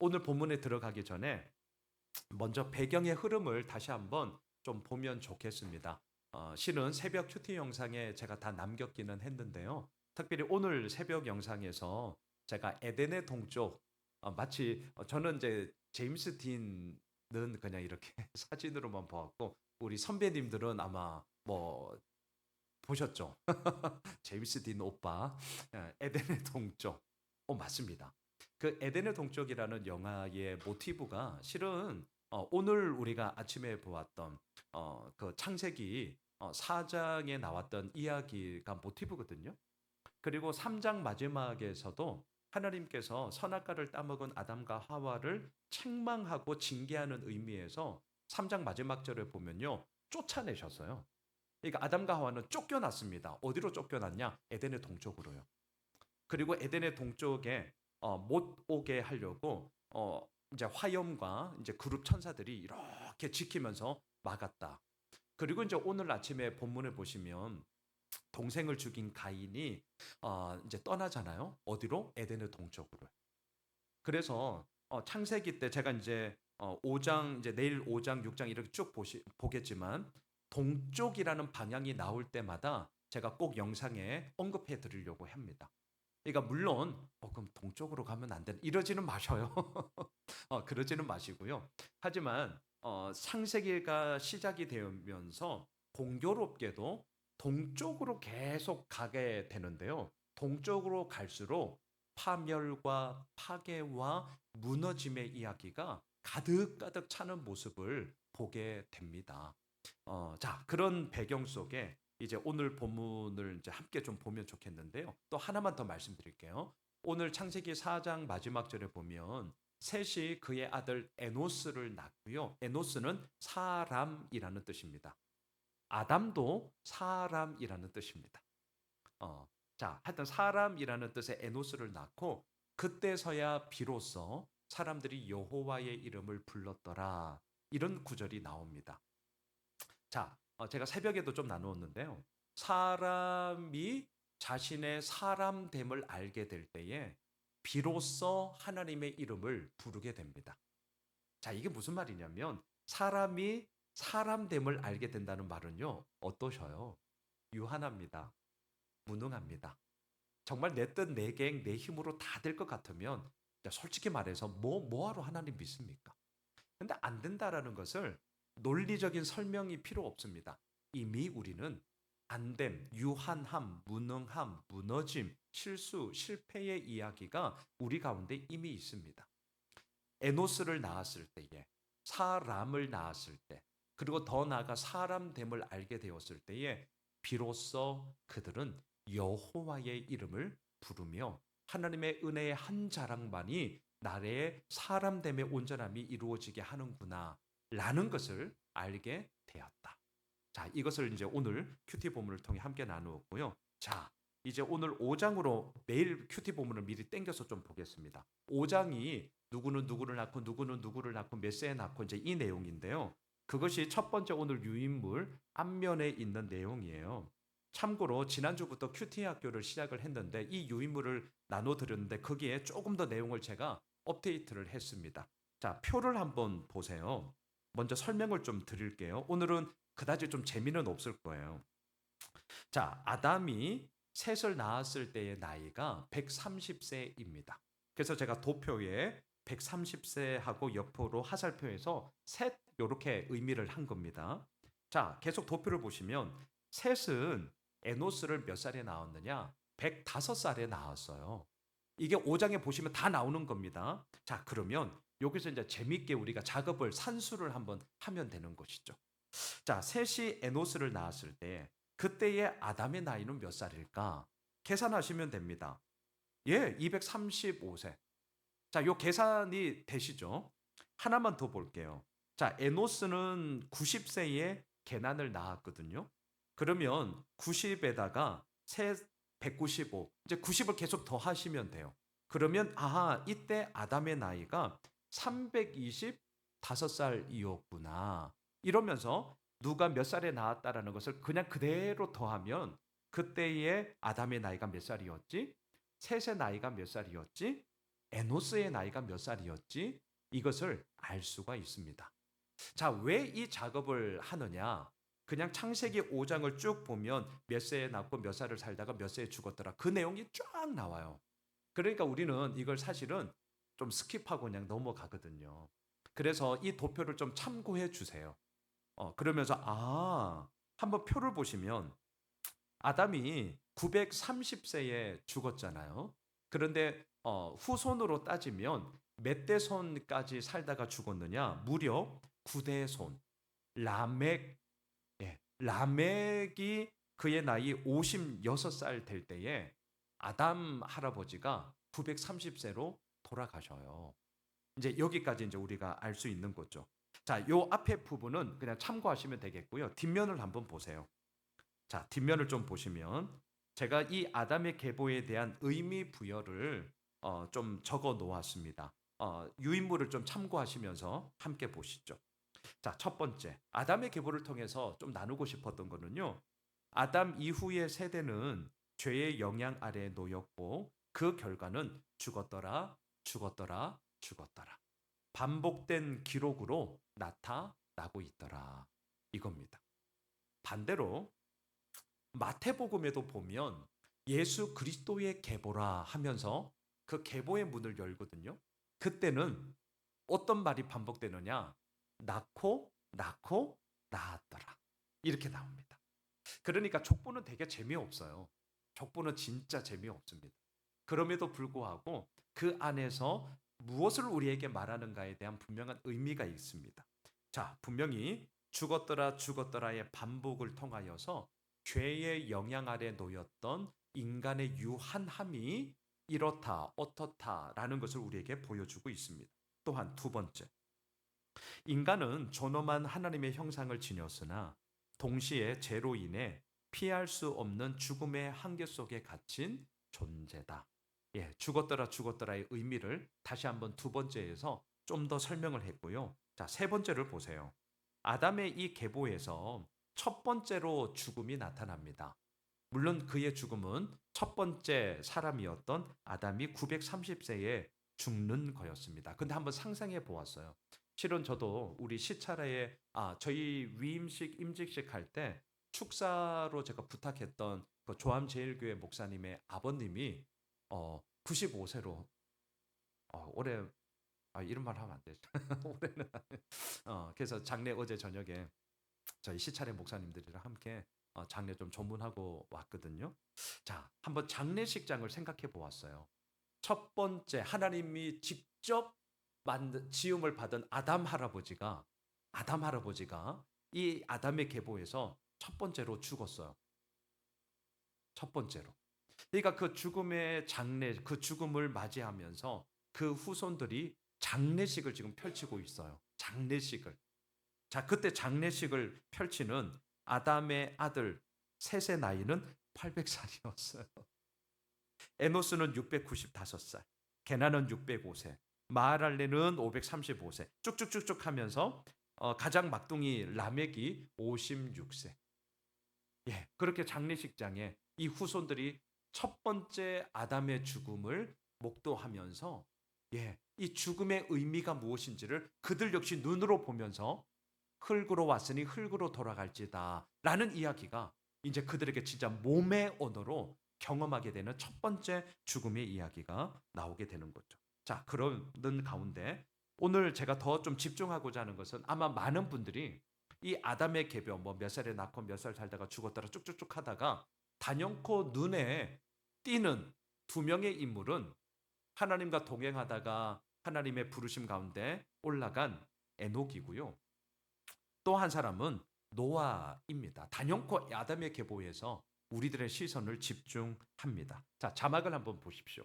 오늘 본문에 들어가기 전에 먼저 배경의 흐름을 다시 한번 좀 보면 좋겠습니다. 실은 새벽 큐티 영상에 제가 다 남겼기는 했는데요. 특별히 오늘 새벽 영상에서 제가 에덴의 동쪽, 마치 저는 이제 제임스 딘은 그냥 이렇게 사진으로만 보았고 우리 선배님들은 아마 뭐 보셨죠? 제임스 딘 오빠, 에덴의 동쪽. 맞습니다. 그 에덴의 동쪽이라는 영화의 모티브가 실은 오늘 우리가 아침에 보았던 그 창세기 4장에 나왔던 이야기가 모티브거든요. 그리고 3장 마지막에서도 하나님께서 선악과를 따먹은 아담과 하와를 책망하고 징계하는 의미에서 3장 마지막 절에 보면요. 쫓아내셨어요. 그러니까 아담과 하와는 쫓겨났습니다. 어디로 쫓겨났냐? 에덴의 동쪽으로요. 그리고 에덴의 동쪽에 못 오게 하려고 이제 화염과 이제 그룹 천사들이 이렇게 지키면서 막았다. 그리고 이제 오늘 아침에 본문을 보시면 동생을 죽인 가인이 이제 떠나잖아요. 어디로? 에덴의 동쪽으로. 그래서 창세기 때 제가 이제 5장 이제 내일 5장 6장 이렇게 쭉 보겠지만 동쪽이라는 방향이 나올 때마다 제가 꼭 영상에 언급해 드리려고 합니다. 그러니까 물론 그럼 동쪽으로 가면 안 되는 이러지는 마셔요. 그러지는 마시고요. 하지만 창세기가 시작이 되면서 공교롭게도 동쪽으로 계속 가게 되는데요. 동쪽으로 갈수록 파멸과 파괴와 무너짐의 이야기가 가득가득 차는 모습을 보게 됩니다. 자, 그런 배경 속에 이제 오늘 본문을 이제 함께 좀 보면 좋겠는데요. 또 하나만 더 말씀드릴게요. 오늘 창세기 4장 마지막 절에 보면 셋이 그의 아들 에노스를 낳고요. 에노스는 사람이라는 뜻입니다. 아담도 사람이라는 뜻입니다. 자, 하여튼 사람이라는 뜻의 에노스를 낳고 그때서야 비로소 사람들이 여호와의 이름을 불렀더라. 이런 구절이 나옵니다. 자, 제가 새벽에도 좀 나누었는데요. 사람이 자신의 사람됨을 알게 될 때에 비로소 하나님의 이름을 부르게 됩니다. 자, 이게 무슨 말이냐면 사람이 사람됨을 알게 된다는 말은요. 어떠셔요? 유한합니다. 무능합니다. 정말 내 뜻, 내 계획, 내 힘으로 다 될 것 같으면 솔직히 말해서 뭐하러 하나님 믿습니까? 근데 안 된다라는 것을 논리적인 설명이 필요 없습니다. 이미 우리는 안됨, 유한함, 무능함, 무너짐, 실수, 실패의 이야기가 우리 가운데 이미 있습니다. 에노스를 낳았을 때에, 사람을 낳았을 때, 그리고 더 나아가 사람됨을 알게 되었을 때에 비로소 그들은 여호와의 이름을 부르며 하나님의 은혜의 한 자랑만이 나의 사람됨의 온전함이 이루어지게 하는구나 라는 것을 알게 되었다. 자, 이것을 이제 오늘 큐티 본문을 통해 함께 나누었고요. 자, 이제 오늘 5장으로 매일 큐티 본문을 미리 땡겨서 좀 보겠습니다. 5장이 누구는 누구를 낳고 누구는 누구를 낳고 몇 세에 낳고 이제 이 내용인데요. 그것이 첫 번째 오늘 유인물 앞면에 있는 내용이에요. 참고로 지난주부터 큐티 학교를 시작을 했는데 이 유인물을 나눠 드렸는데 거기에 조금 더 내용을 제가 업데이트를 했습니다. 자, 표를 한번 보세요. 먼저 설명을 좀 드릴게요. 오늘은 그다지 좀 재미는 없을 거예요. 자, 아담이 셋을 낳았을 때의 나이가 130세입니다. 그래서 제가 도표에 130세하고 옆으로 하살표에서 셋 이렇게 의미를 한 겁니다. 자, 계속 도표를 보시면 셋은 에노스를 몇 살에 낳았느냐? 105살에 낳았어요. 이게 5장에 보시면 다 나오는 겁니다. 자, 그러면 여기서 이제 재밌게 우리가 작업을 산수를 한번 하면 되는 것이죠. 자, 셋이 에노스를 낳았을 때 그때의 아담의 나이는 몇 살일까? 계산하시면 됩니다. 예, 235세. 자, 요 계산이 되시죠? 하나만 더 볼게요. 자, 에노스는 90세에 개난을 낳았거든요. 그러면 90에다가 세 195, 이제 90을 계속 더 하시면 돼요. 그러면 아하, 이때 아담의 나이가 325살이었구나. 이러면서 누가 몇 살에 낳았다라는 것을 그냥 그대로 더하면 그때의 아담의 나이가 몇 살이었지? 셋의 나이가 몇 살이었지? 에노스의 나이가 몇 살이었지? 이것을 알 수가 있습니다. 자, 왜 이 작업을 하느냐? 그냥 창세기 5장을 쭉 보면 몇 세에 낳고 몇 살을 살다가 몇 세에 죽었더라. 그 내용이 쫙 나와요. 그러니까 우리는 이걸 사실은 좀 스킵하고 그냥 넘어가거든요. 그래서 이 도표를 좀 참고해 주세요. 그러면서 한번 표를 보시면 아담이 930세에 죽었잖아요. 그런데 후손으로 따지면 몇 대손까지 살다가 죽었느냐? 무려 9대손. 라멕, 라멕이 그의 나이 56살 될 때에 아담 할아버지가 930세로 돌아가셔요. 이제 여기까지 이제 우리가 알 수 있는 거죠. 자, 요 앞에 부분은 그냥 참고하시면 되겠고요. 뒷면을 한번 보세요. 자, 뒷면을 좀 보시면 제가 이 아담의 계보에 대한 의미 부여를 좀 적어 놓았습니다. 유인물을 좀 참고하시면서 함께 보시죠. 자, 첫 번째, 아담의 계보를 통해서 좀 나누고 싶었던 거는요. 아담 이후의 세대는 죄의 영향 아래에 놓였고 그 결과는 죽었더라, 죽었더라, 죽었더라. 반복된 기록으로 나타나고 있더라. 이겁니다. 반대로 마태복음에도 보면 예수 그리스도의 계보라 하면서 그 계보의 문을 열거든요. 그때는 어떤 말이 반복되느냐? 낳고 낳고 낳았더라. 이렇게 나옵니다. 그러니까 족보는 되게 재미없어요. 족보는 진짜 재미없습니다. 그럼에도 불구하고 그 안에서 무엇을 우리에게 말하는가에 대한 분명한 의미가 있습니다. 자, 분명히 죽었더라 죽었더라의 반복을 통하여서 죄의 영향 아래 놓였던 인간의 유한함이 이렇다 어떻다라는 것을 우리에게 보여주고 있습니다. 또한 두 번째, 인간은 존엄한 하나님의 형상을 지녔으나 동시에 죄로 인해 피할 수 없는 죽음의 한계 속에 갇힌 존재다. 죽었더라 죽었더라의 의미를 다시 한번 두 번째에서 좀 더 설명을 했고요. 자, 세 번째를 보세요. 아담의 이 계보에서 첫 번째로 죽음이 나타납니다. 물론 그의 죽음은 첫 번째 사람이었던 아담이 930세에 죽는 거였습니다. 근데 한번 상상해 보았어요. 실은 저도 우리 시차라에 저희 위임식 임직식 할 때 축사로 제가 부탁했던 그 조암제일교회 목사님의 아버님이 95세로 올해 이런 말 하면 안 되죠. 올해는 그래서 장례 어제 저녁에 저희 시차례 목사님들이랑 함께 장례 좀 조문하고 왔거든요. 자, 한번 장례식장을 생각해 보았어요. 첫 번째 하나님이 직접 지음을 받은 아담 할아버지가 이 아담의 계보에서 첫 번째로 죽었어요. 첫 번째로. 그러니까 그 죽음의 장례, 그 죽음을 맞이하면서 그 후손들이 장례식을 지금 펼치고 있어요. 장례식을. 자, 그때 장례식을 펼치는 아담의 아들 셋의 나이는 800살이었어요. 에노스는 695살, 게나는 605세, 마할랄레는 535세. 쭉쭉쭉쭉 하면서 가장 막둥이 라멕이 56세. 그렇게 장례식장에 이 후손들이 첫 번째 아담의 죽음을 목도하면서 이 죽음의 의미가 무엇인지를 그들 역시 눈으로 보면서 흙으로 왔으니 흙으로 돌아갈지다 라는 이야기가 이제 그들에게 진짜 몸의 언어로 경험하게 되는 첫 번째 죽음의 이야기가 나오게 되는 거죠. 자, 그러는 가운데 오늘 제가 더 좀 집중하고자 하는 것은 아마 많은 분들이 이 아담의 계보 뭐 몇 살에 낳고 몇 살 살다가 죽었다가 쭉쭉쭉 하다가 단연코 눈에 띄는 두 명의 인물은 하나님과 동행하다가 하나님의 부르심 가운데 올라간 에녹이고요. 또 한 사람은 노아입니다. 단연코 아담의 계보에서 우리들의 시선을 집중합니다. 자, 자막을 한번 보십시오.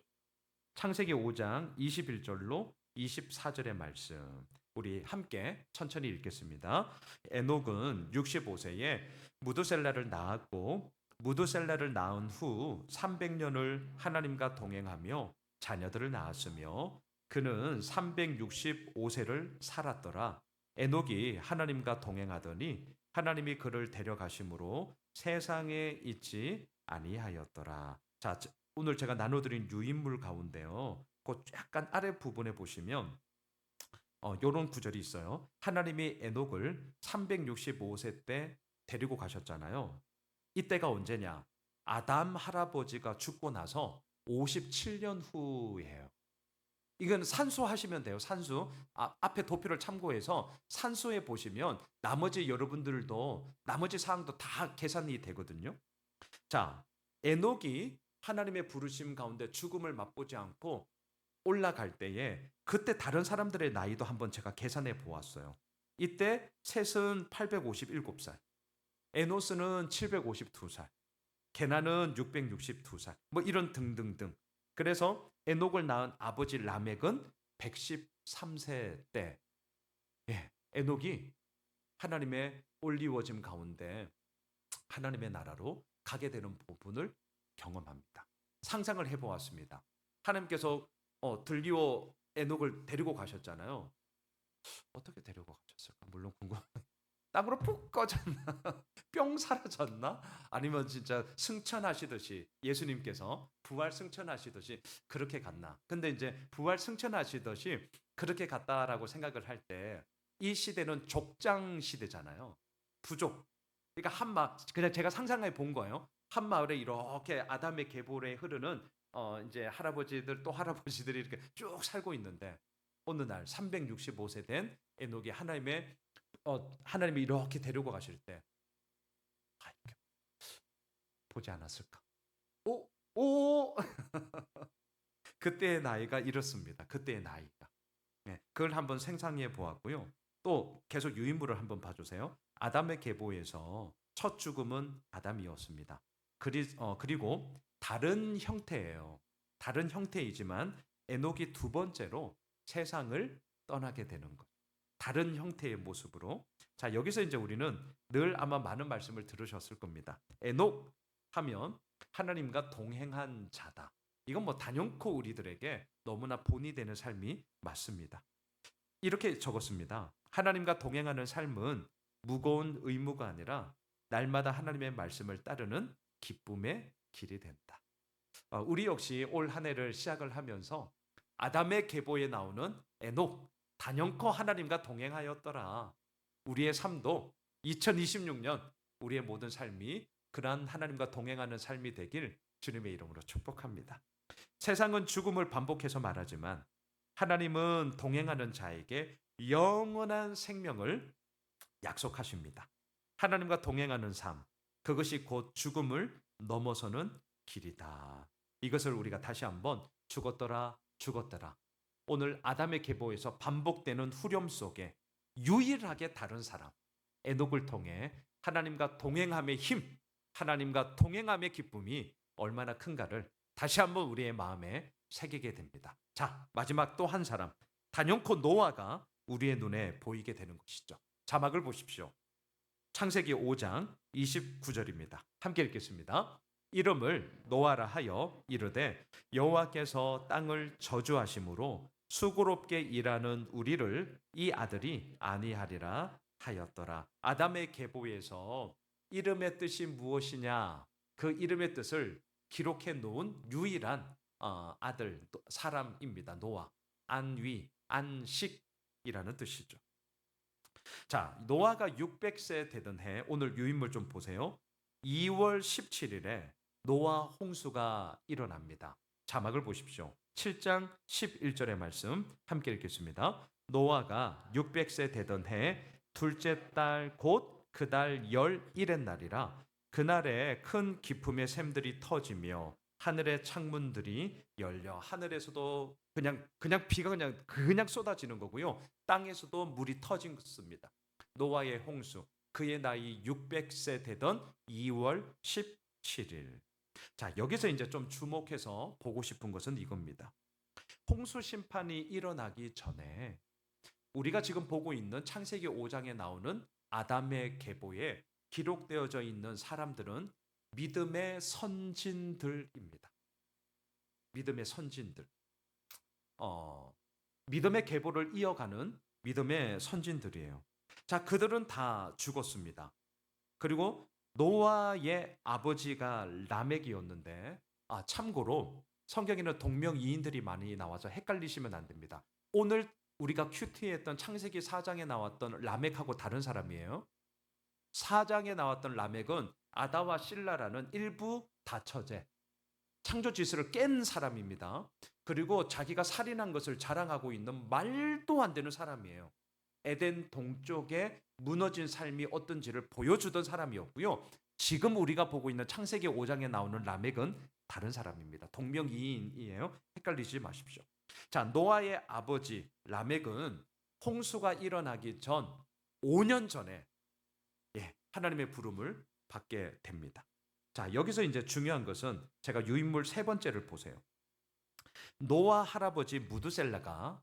창세기 5장 21절로 24절의 말씀. 우리 함께 천천히 읽겠습니다. 에녹은 65세에 무두셀라를 낳았고 무두셀라를 낳은 후 300년을 하나님과 동행하며 자녀들을 낳았으며 그는 365세를 살았더라. 에녹이 하나님과 동행하더니 하나님이 그를 데려가심으로 세상에 있지 아니하였더라. 자, 오늘 제가 나눠드린 유인물 가운데요. 그 약간 아래 부분에 보시면 요런 구절이 있어요. 하나님이 에녹을 365세 때 데리고 가셨잖아요. 이때가 언제냐? 아담 할아버지가 죽고 나서 57년 후예요. 이건 산수하시면 돼요. 산수. 앞에 도표를 참고해서 산수에 보시면 나머지 여러분들도 나머지 사항도 다 계산이 되거든요. 자, 에녹이 하나님의 부르심 가운데 죽음을 맛보지 않고 올라갈 때에 그때 다른 사람들의 나이도 한번 제가 계산해 보았어요. 이때 셋은 857살, 에노스는 752살, 게나는 662살, 뭐 이런 등등등. 그래서 에녹을 낳은 아버지 라멕은 113세 때, 에녹이 하나님의 올리워짐 가운데 하나님의 나라로 가게 되는 부분을 경험합니다. 상상을 해보았습니다. 하나님께서 들기오 에녹을 데리고 가셨잖아요. 어떻게 데리고 가셨을까? 물론 궁금. 땅으로 푹 꺼졌나? 뿅 사라졌나? 아니면 진짜 승천하시듯이 예수님께서 부활 승천하시듯이 그렇게 갔나? 근데 이제 부활 승천하시듯이 그렇게 갔다라고 생각을 할 때 이 시대는 족장 시대잖아요. 부족. 그러니까 그냥 제가 상상해 본 거예요. 한 마을에 이렇게 아담의 계보에 흐르는 이제 할아버지들 또 할아버지들이 이렇게 쭉 살고 있는데 어느 날 365세 된 에녹이 하나님이 이렇게 데리고 가실 때 이렇게 보지 않았을까? 오, 오, 그때의 나이가 이렇습니다. 그때의 나이가. 네, 그걸 한번 생상해 보았고요. 또 계속 유인물을 한번 봐주세요. 아담의 계보에서 첫 죽음은 아담이었습니다. 그리고 다른 형태예요. 다른 형태이지만 에녹이 두 번째로 세상을 떠나게 되는 것. 다른 형태의 모습으로. 자, 여기서 이제 우리는 늘 아마 많은 말씀을 들으셨을 겁니다. 에녹 하면 하나님과 동행한 자다. 이건 뭐 단연코 우리들에게 너무나 본이 되는 삶이 맞습니다. 이렇게 적었습니다. 하나님과 동행하는 삶은 무거운 의무가 아니라 날마다 하나님의 말씀을 따르는 기쁨의 길이 된다. 우리 역시 올 한 해를 시작을 하면서 아담의 계보에 나오는 에녹, 단연코 하나님과 동행하였더라. 우리의 삶도 2026년 우리의 모든 삶이 그러한 하나님과 동행하는 삶이 되길 주님의 이름으로 축복합니다. 세상은 죽음을 반복해서 말하지만 하나님은 동행하는 자에게 영원한 생명을 약속하십니다. 하나님과 동행하는 삶, 그것이 곧 죽음을 넘어서는 길이다. 이것을 우리가 다시 한번 죽었더라, 죽었더라. 오늘 아담의 계보에서 반복되는 후렴 속에 유일하게 다른 사람, 에녹을 통해 하나님과 동행함의 힘, 하나님과 동행함의 기쁨이 얼마나 큰가를 다시 한번 우리의 마음에 새기게 됩니다. 자, 마지막 또 한 사람, 단연코 노아가 우리의 눈에 보이게 되는 것이죠. 자막을 보십시오. 창세기 5장 29절입니다. 함께 읽겠습니다. 이름을 노아라 하여 이르되 여호와께서 땅을 저주하심으로 수고롭게 일하는 우리를 이 아들이 아니하리라 하였더라. 아담의 계보에서 이름의 뜻이 무엇이냐? 그 이름의 뜻을 기록해 놓은 유일한 아들 사람입니다. 노아. 안위, 안식이라는 뜻이죠. 자, 노아가 600세 되던 해 오늘 유인물 좀 보세요. 2월 17일에 노아 홍수가 일어납니다. 자막을 보십시오. 7장 11절의 말씀 함께 읽겠습니다. 노아가 600세 되던 해 둘째 달 곧 그 달 11의 날이라 그날에 큰 기품의 샘들이 터지며 하늘의 창문들이 열려 하늘에서도 그냥 비가 그냥 쏟아지는 거고요. 땅에서도 물이 터졌습니다. 노아의 홍수. 그의 나이 600세 되던 2월 17일. 자, 여기서 이제 좀 주목해서 보고 싶은 것은 이겁니다. 홍수 심판이 일어나기 전에 우리가 지금 보고 있는 창세기 5장에 나오는 아담의 계보에 기록되어져 있는 사람들은 믿음의 선진들입니다. 믿음의 선진들. 믿음의 계보를 이어가는 믿음의 선진들이에요. 자, 그들은 다 죽었습니다. 그리고 노아의 아버지가 라멕이었는데, 참고로 성경에는 동명이인들이 많이 나와서 헷갈리시면 안 됩니다. 오늘 우리가 큐티했던 창세기 4장에 나왔던 라멕하고 다른 사람이에요. 4장에 나왔던 라멕은 아다와 실라라는 일부 다처제, 창조 질서를 깬 사람입니다. 그리고 자기가 살인한 것을 자랑하고 있는 말도 안 되는 사람이에요. 에덴 동쪽에 무너진 삶이 어떤지를 보여주던 사람이었고요. 지금 우리가 보고 있는 창세기 5장에 나오는 라멕은 다른 사람입니다. 동명이인이에요. 헷갈리지 마십시오. 자, 노아의 아버지 라멕은 홍수가 일어나기 전 5년 전에 하나님의 부름을 받게 됩니다. 자, 여기서 이제 중요한 것은 제가 유인물 세 번째를 보세요. 노아 할아버지 무드셀라가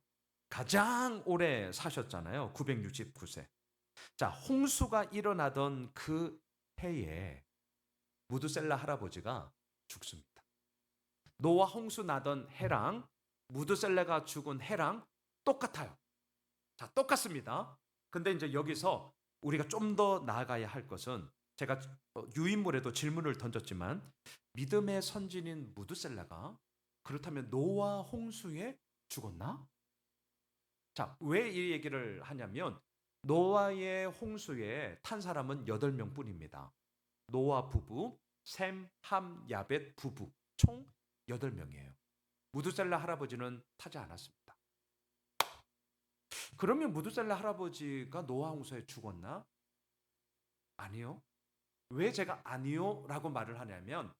가장 오래 사셨잖아요. 969세. 자, 홍수가 일어나던 그 해에 무드셀라 할아버지가 죽습니다. 노아 홍수 나던 해랑 무드셀라가 죽은 해랑 똑같아요. 자, 똑같습니다. 근데 이제 여기서 우리가 좀 더 나아가야 할 것은 제가 유인물에도 질문을 던졌지만 믿음의 선진인 무드셀라가 그렇다면 노아 홍수에 죽었나? 자, 왜 이 얘기를 하냐면 노아의 홍수에 탄 사람은 8명 뿐입니다. 노아 부부, 셈, 함, 야벳 부부 총 8명이에요. 무드셀라 할아버지는 타지 않았습니다. 그러면 무드셀라 할아버지가 노아 홍수에 죽었나? 아니요. 왜 제가 아니요? 라고 말을 하냐면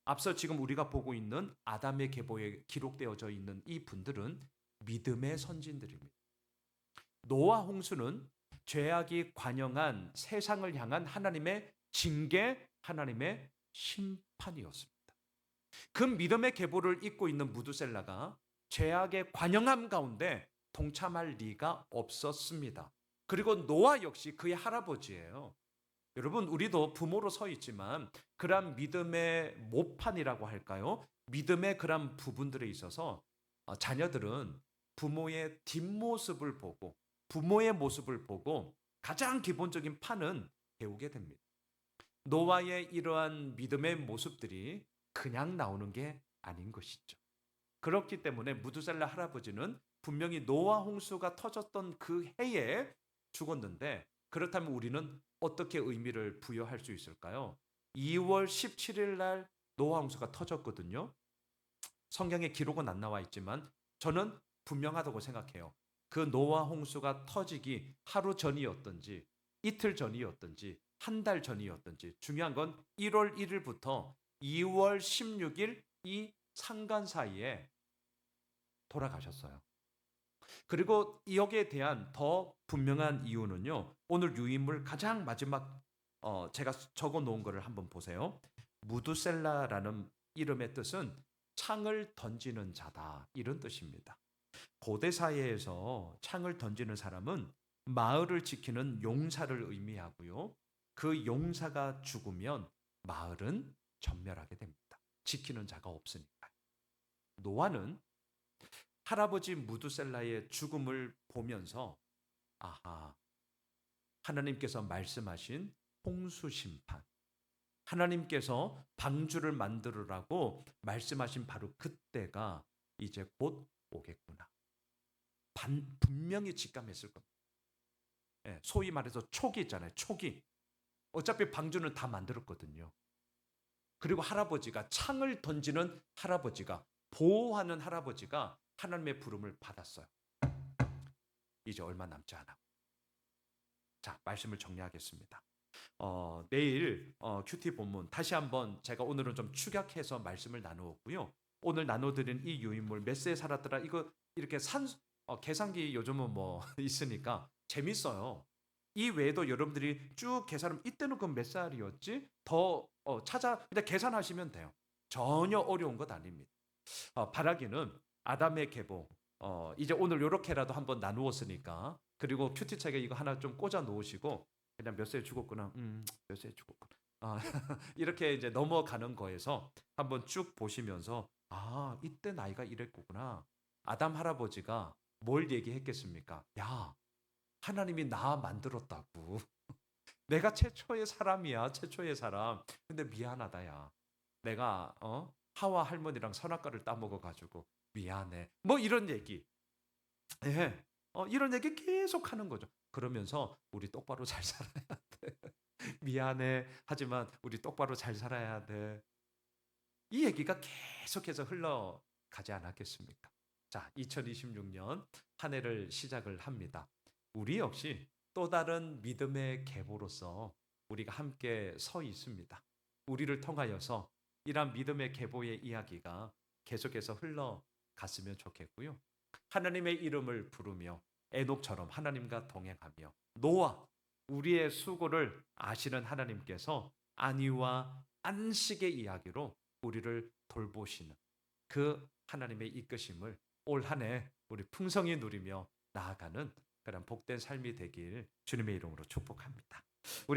앞서 지금 우리가 보고 있는 아담의 계보에 기록되어져 있는 이 분들은 믿음의 선진들입니다. 노아 홍수는 죄악이 관영한 세상을 향한 하나님의 징계, 하나님의 심판이었습니다. 그 믿음의 계보를 잇고 있는 무드셀라가 죄악의 관영함 가운데 동참할 리가 없었습니다. 그리고 노아 역시 그의 할아버지예요. 여러분, 우리도 부모로 서 있지만 그런 믿음의 모판이라고 할까요? 믿음의 그런 부분들에 있어서 자녀들은 부모의 뒷모습을 보고 부모의 모습을 보고 가장 기본적인 판은 배우게 됩니다. 노아의 이러한 믿음의 모습들이 그냥 나오는 게 아닌 것이죠. 그렇기 때문에 무드셀라 할아버지는 분명히 노아 홍수가 터졌던 그 해에 죽었는데 그렇다면 우리는 어떻게 의미를 부여할 수 있을까요? 2월 17일 날 노아 홍수가 터졌거든요. 성경에 기록은 안 나와 있지만 저는 분명하다고 생각해요. 그 노아 홍수가 터지기 하루 전이었던지 이틀 전이었던지 한 달 전이었던지 중요한 건 1월 1일부터 2월 16일 이 상간 사이에 돌아가셨어요. 그리고 여기에 대한 더 분명한 이유는요. 오늘 유인물 가장 마지막 제가 적어 놓은 거를 한번 보세요. 무드셀라라는 이름의 뜻은 창을 던지는 자다 이런 뜻입니다. 고대 사회에서 창을 던지는 사람은 마을을 지키는 용사를 의미하고요. 그 용사가 죽으면 마을은 전멸하게 됩니다. 지키는 자가 없으니까. 노아는 할아버지 무드셀라의 죽음을 보면서 아하, 하나님께서 말씀하신 홍수 심판, 하나님께서 방주를 만들으라고 말씀하신 바로 그때가 이제 곧 오겠구나. 분명히 직감했을 겁니다. 소위 말해서 촉이 있잖아요. 촉이. 어차피 방주는 다 만들었거든요. 그리고 할아버지가 창을 던지는 할아버지가 보호하는 할아버지가 하나님의 부름을 받았어요. 이제 얼마 남지 않아. 자, 말씀을 정리하겠습니다. 내일 큐티 본문 다시 한번 제가 오늘은 좀 축약해서 말씀을 나누었고요. 오늘 나눠드린 이 유인물 몇 세 살았더라 이거 이렇게 계산기 요즘은 뭐 있으니까 재밌어요. 이 외에도 여러분들이 쭉 계산하면 이때는 그 몇 살이었지? 더 그냥 계산하시면 돼요. 전혀 어려운 것 아닙니다. 바라기는 아담의 계보 이제 오늘 요렇게라도 한번 나누었으니까 그리고 큐티책에 이거 하나 좀 꽂아 놓으시고 그냥 몇 세에 죽었구나 몇 세에 죽었구나 이렇게 이제 넘어가는 거에서 한번 쭉 보시면서 아 이때 나이가 이랬구나. 아담 할아버지가 뭘 얘기했겠습니까? 야 하나님이 나 만들었다고 내가 최초의 사람이야 최초의 사람. 근데 미안하다 야 내가 하와 할머니랑 선악과를 따먹어 가지고 미안해. 뭐 이런 얘기. 예. 이런 얘기 계속 하는 거죠. 그러면서 우리 똑바로 잘 살아야 돼. 미안해. 하지만 우리 똑바로 잘 살아야 돼. 이 얘기가 계속해서 흘러가지 않았겠습니까? 자, 2026년 한 해를 시작을 합니다. 우리 역시 또 다른 믿음의 계보로서 우리가 함께 서 있습니다. 우리를 통하여서 이러한 믿음의 계보의 이야기가 계속해서 흘러갔으면 좋겠고요. 하나님의 이름을 부르며 에녹처럼 하나님과 동행하며 노아 우리의 수고를 아시는 하나님께서 안위와 안식의 이야기로 우리를 돌보시는 그 하나님의 이끄심을 올 한 해 우리 풍성히 누리며 나아가는 그런 복된 삶이 되길 주님의 이름으로 축복합니다. 우리